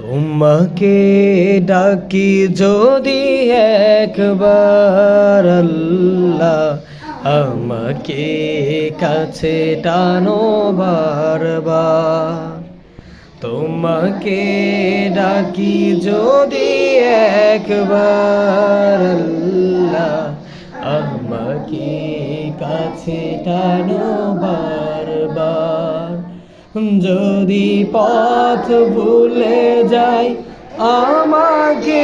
তোমাকে ডাকি যদি একবার আল্লাহ, আমাকে কাছে টানো বারবার। তোমাকে ডাকি যদি একবার আল্লাহ, আমাকে কাছে টানো বারবার। যদি পথ ভুলে যাই আমাকে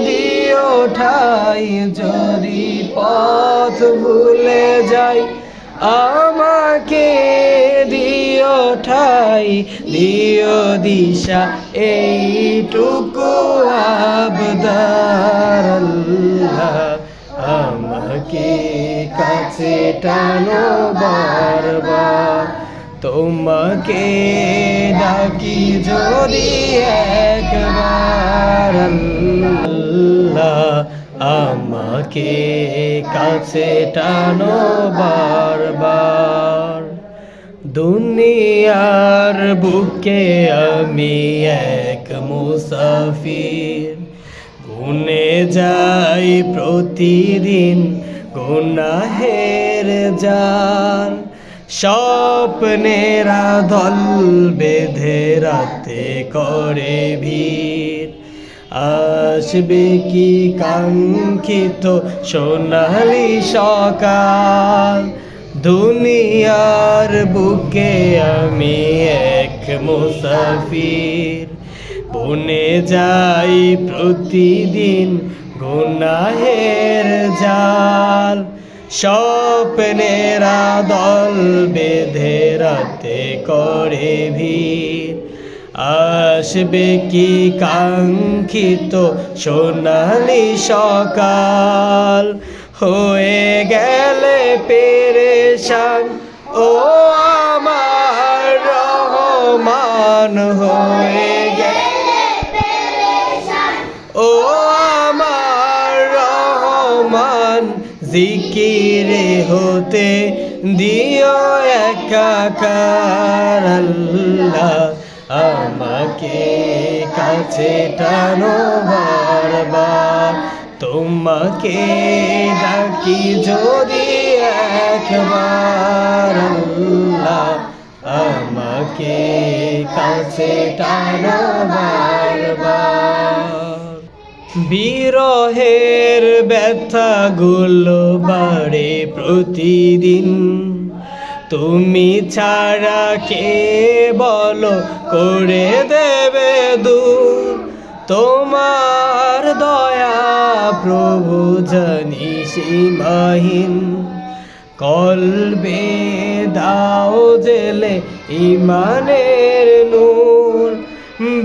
দিও ঠাই, যদি পথ ভুলে যাই আমাকে দিও ঠাই, দিও দিশা এইটুকু আবদার আল্লাহ, আমাকে কাছে টানো বারবার। তোমাকে ডাকি যদি একবার আল্লাহ, আমাকে কাছে টানো বারবার। দুনিয়ার বুকে আমি এক মুসাফির, গুনে যাই প্রতিদিন গুনাহের জাল। স্বপ্নেরা দল বেঁধে রাতে করে ভিড়, আসবে কি কাঙ্ক্ষিত সোনালি সকাল। দুনিয়ার বুকে আমি এক মুসাফির, বনে যাই প্রতিদিন গুনাহের জাল। স্বপ্নেরা দল বেঁধে রাতে করে ভিড়, আসবে কি কাঙ্ক্ষিত সোনালি সকাল। হয়ে গেলে পেরেশান ও আমার রহমান, হয়ে গেলে পেরেশান ও আমার রহমান। জিকিরে হতে দিও একাকার আল্লাহ, আমাকে কাছে টানো বারবার। তোমাকে ডাকি যদি একবার আল্লাহ, আমাকে কাছে টানো বারবার। বিরহের ব্যথাগুলো বাড়ে প্রতিদিন, তুমি ছাড়া কে বলো করে দেবে দূর। তোমার দয়া প্রভু জানি সীমাহীন, কলবে দাও জেলে ইমানের নূর।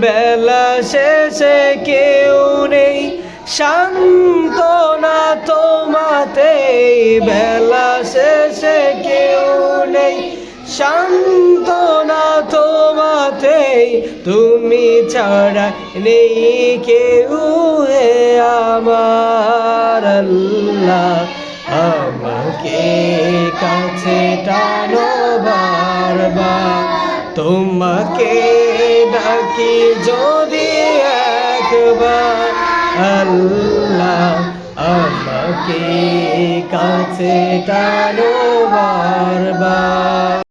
বেলা শেষে কেউ নেই সান্ত্বনা তোমাতেই, বেলা শেষে কেউ নেই সান্ত্বনা তোমাতেই। তুমি ছাড়া নেই কেউ হে আমার আল্লাহ, আমাকে কাছে টানো বারবার। তোমাকে ডাকি যদি একবার আল্লাহ, আমাকে কাছে টানো বারবার।